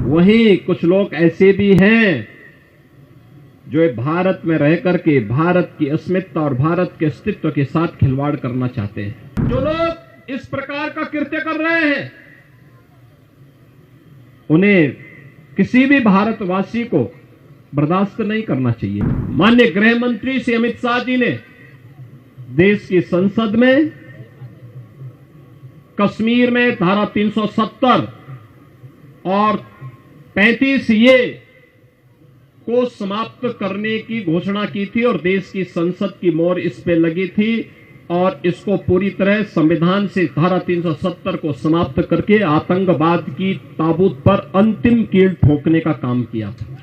वहीं कुछ लोग ऐसे भी हैं जो भारत में रह करके भारत की अस्मिता और भारत के अस्तित्व के साथ खिलवाड़ करना चाहते हैं। जो लोग इस प्रकार का कृत्य कर रहे हैं उन्हें किसी भी भारतवासी को बर्दाश्त नहीं करना चाहिए। माननीय गृह मंत्री श्री अमित शाह जी ने देश की संसद में कश्मीर में धारा 370 और 35 ए को समाप्त करने की घोषणा की थी और देश की संसद की मोहर इस पे लगी थी और इसको पूरी तरह संविधान से धारा 370 को समाप्त करके आतंकवाद की ताबूत पर अंतिम कील ठोकने का काम किया था।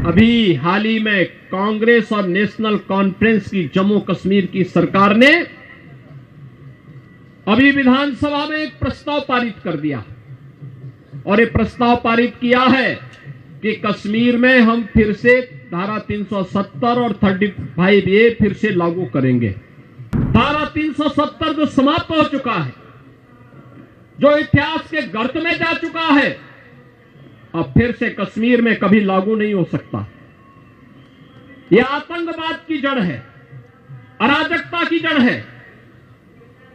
अभी हाल ही में कांग्रेस और नेशनल कॉन्फ्रेंस की जम्मू कश्मीर की सरकार ने अभी विधानसभा में एक प्रस्ताव पारित कर दिया और ये प्रस्ताव पारित किया है कि कश्मीर में हम फिर से धारा 370 और 35 ए फिर से लागू करेंगे। धारा 370 जो समाप्त हो चुका है, जो इतिहास के गर्त में जा चुका है, अब फिर से कश्मीर में कभी लागू नहीं हो सकता। यह आतंकवाद की जड़ है, अराजकता की जड़ है,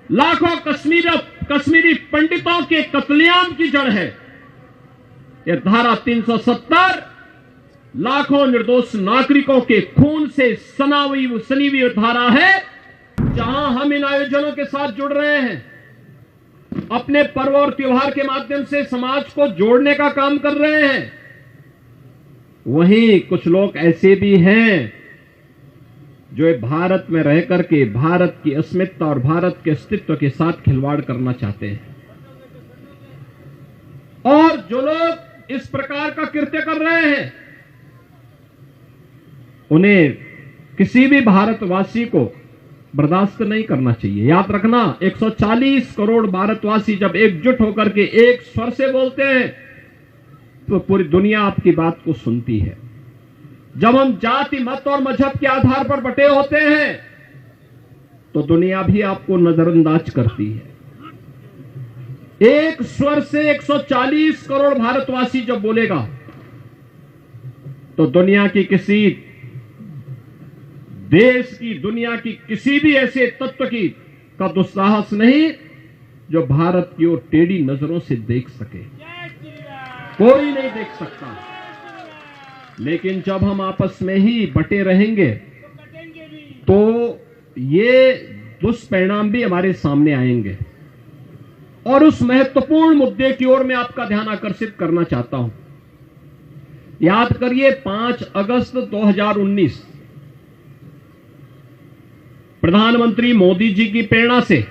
लाखों कश्मीरी पंडितों के कत्लेआम की जड़ है। यह धारा 370 लाखों निर्दोष नागरिकों के खून से सनी हुई धारा है। जहां हम इन आयोजनों के साथ जुड़ रहे हैं, अपने पर्व और त्योहार के माध्यम से समाज को जोड़ने का काम कर रहे हैं, वहीं कुछ लोग ऐसे भी हैं जो भारत में रह करके भारत की अस्मिता और भारत के अस्तित्व के साथ खिलवाड़ करना चाहते हैं। और जो लोग इस प्रकार का कृत्य कर रहे हैं उन्हें किसी भी भारतवासी को बर्दाश्त नहीं करना चाहिए। याद रखना, 140 करोड़ भारतवासी जब एकजुट होकर के एक स्वर से बोलते हैं तो पूरी दुनिया आपकी बात को सुनती है। जब हम जाति, मत और मजहब के आधार पर बटे होते हैं तो दुनिया भी आपको नजरअंदाज करती है। एक स्वर से 140 करोड़ भारतवासी जब बोलेगा तो दुनिया की किसी देश की, दुनिया की किसी भी ऐसे तत्व की का दुस्साहस नहीं जो भारत की ओर टेढ़ी नजरों से देख सके। कोई नहीं देख सकता। लेकिन जब हम आपस में ही बटे रहेंगे तो ये दुष्परिणाम भी हमारे सामने आएंगे। और उस महत्वपूर्ण मुद्दे की ओर मैं आपका ध्यान आकर्षित करना चाहता हूं। याद करिए, 5 अगस्त 2019 प्रधानमंत्री मोदी जी की प्रेरणा से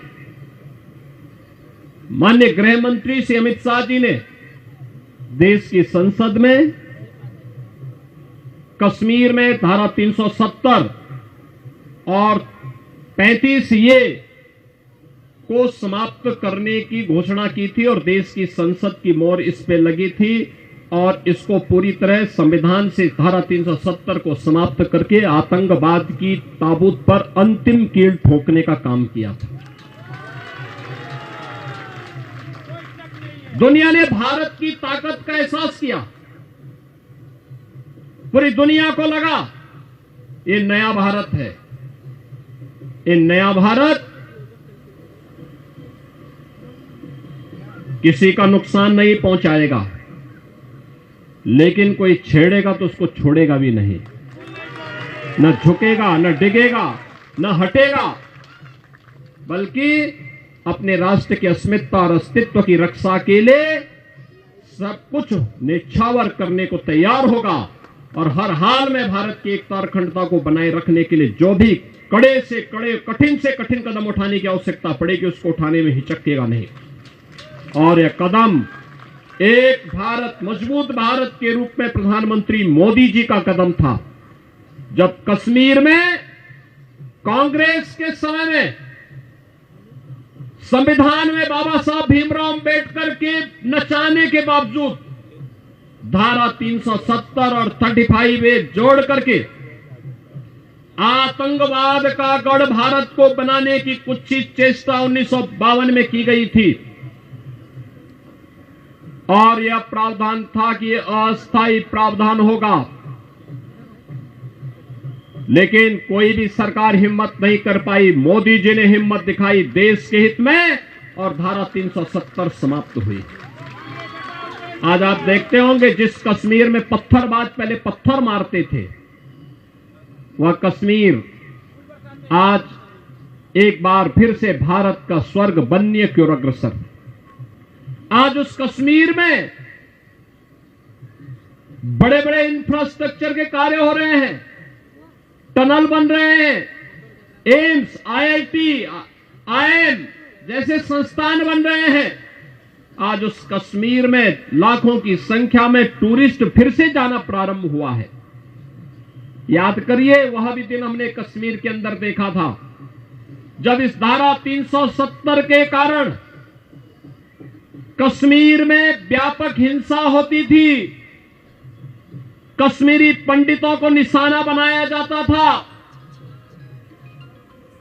माननीय गृह मंत्री श्री अमित शाह जी ने देश की संसद में कश्मीर में धारा 370 और 35 ए को समाप्त करने की घोषणा की थी और देश की संसद की मोहर इस पे लगी थी और इसको पूरी तरह संविधान से धारा 370 को समाप्त करके आतंकवाद की ताबूत पर अंतिम कील ठोकने का काम किया था। दुनिया ने भारत की ताकत का एहसास किया। पूरी दुनिया को लगा ये नया भारत है। ये नया भारत किसी का नुकसान नहीं पहुंचाएगा, लेकिन कोई छेड़ेगा तो उसको छोड़ेगा भी नहीं। न झुकेगा, न डिगेगा, न हटेगा, बल्कि अपने राष्ट्र की अस्मिता और अस्तित्व की रक्षा के लिए सब कुछ निछावर करने को तैयार होगा और हर हाल में भारत की एकता और अखंडता को बनाए रखने के लिए जो भी कड़े से कड़े, कठिन से कठिन कदम उठाने की आवश्यकता पड़ेगी उसको उठाने में हिचकेगा नहीं। और यह कदम एक भारत, मजबूत भारत के रूप में प्रधानमंत्री मोदी जी का कदम था। जब कश्मीर में कांग्रेस के समय में संविधान में बाबा साहब भीमराव अंबेडकर के नचाने के बावजूद धारा 370 और 35 ए जोड़ करके आतंकवाद का गढ़ भारत को बनाने की कुछ चेष्टा 1952 में की गई थी। और यह प्रावधान था कि यह अस्थायी प्रावधान होगा, लेकिन कोई भी सरकार हिम्मत नहीं कर पाई। मोदी जी ने हिम्मत दिखाई देश के हित में और धारा 370 समाप्त हुई। आज आप देखते होंगे जिस कश्मीर में पत्थरबाज पहले पत्थर मारते थे, वह कश्मीर आज एक बार फिर से भारत का स्वर्ग बनने की ओर अग्रसर। आज उस कश्मीर में बड़े बड़े इंफ्रास्ट्रक्चर के कार्य हो रहे हैं, टनल बन रहे हैं, एम्स, आईआईटी, आईआईएम जैसे संस्थान बन रहे हैं। आज उस कश्मीर में लाखों की संख्या में टूरिस्ट फिर से जाना प्रारंभ हुआ है। याद करिए, वह भी दिन हमने कश्मीर के अंदर देखा था जब इस धारा 370 के कारण कश्मीर में व्यापक हिंसा होती थी, कश्मीरी पंडितों को निशाना बनाया जाता था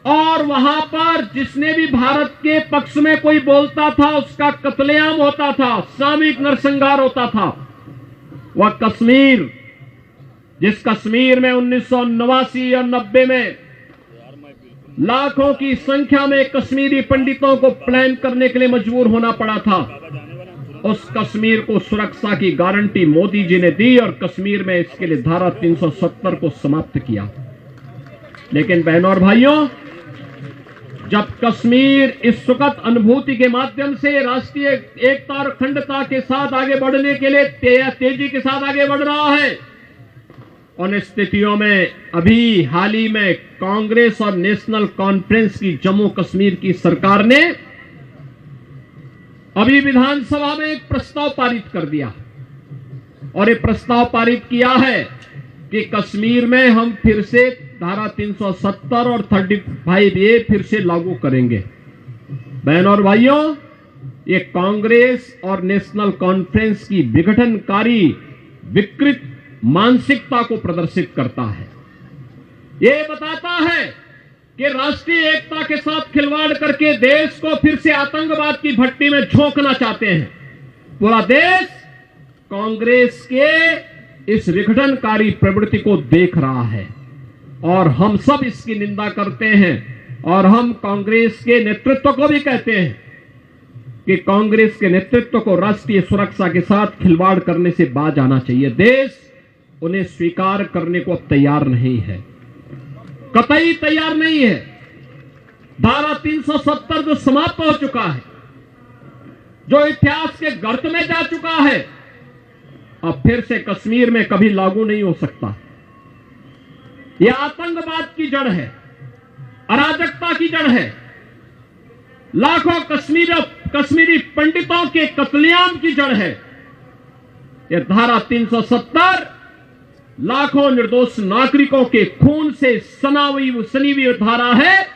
और वहां पर जिसने भी भारत के पक्ष में कोई बोलता था उसका कत्लेआम होता था, सामूहिक नरसंहार होता था। वह कश्मीर, जिस कश्मीर में 1989 और 90 में लाखों की संख्या में कश्मीरी पंडितों को प्लान करने के लिए मजबूर होना पड़ा था, उस कश्मीर को सुरक्षा की गारंटी मोदी जी ने दी और कश्मीर में इसके लिए धारा 370 को समाप्त किया। लेकिन बहनों और भाइयों, जब कश्मीर इस सुखद अनुभूति के माध्यम से राष्ट्रीय एकता और अखंडता के साथ आगे बढ़ने के लिए तेजी के साथ आगे बढ़ रहा है, उन स्थितियों में अभी हाल ही में कांग्रेस और नेशनल कॉन्फ्रेंस की जम्मू कश्मीर की सरकार ने अभी विधानसभा में एक प्रस्ताव पारित कर दिया और ये प्रस्ताव पारित किया है कि कश्मीर में हम फिर से धारा 370 और 35A फिर से लागू करेंगे। बहनों और भाइयों, ये कांग्रेस और नेशनल कॉन्फ्रेंस की विघटनकारी विकृत मानसिकता को प्रदर्शित करता है। ये बताता है कि राष्ट्रीय एकता के साथ खिलवाड़ करके देश को फिर से आतंकवाद की भट्टी में झोंकना चाहते हैं। पूरा देश कांग्रेस के इस विघटनकारी प्रवृत्ति को देख रहा है और हम सब इसकी निंदा करते हैं और हम कांग्रेस के नेतृत्व को भी कहते हैं कि कांग्रेस के नेतृत्व को राष्ट्रीय सुरक्षा के साथ खिलवाड़ करने से बाज आना चाहिए। देश उन्हें स्वीकार करने को अब तैयार नहीं है, कतई तैयार नहीं है। धारा 370 जो समाप्त हो चुका है, जो इतिहास के गर्त में जा चुका है, अब फिर से कश्मीर में कभी लागू नहीं हो सकता। यह आतंकवाद की जड़ है, अराजकता की जड़ है, लाखों कश्मीरी पंडितों के कत्लेआम की जड़ है। यह धारा 370 लाखों निर्दोष नागरिकों के खून से सनी हुई धारा है,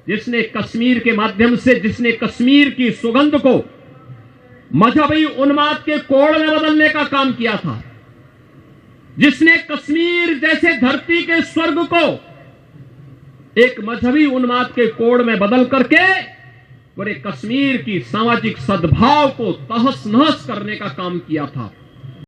जिसने कश्मीर के माध्यम से, जिसने कश्मीर की सुगंध को मजहबी उन्माद के कोड़ में बदलने का काम किया था, जिसने कश्मीर जैसे धरती के स्वर्ग को एक मजहबी उन्माद के कोड़ में बदल करके पूरे कश्मीर की सामाजिक सद्भाव को तहस नहस करने का काम किया था।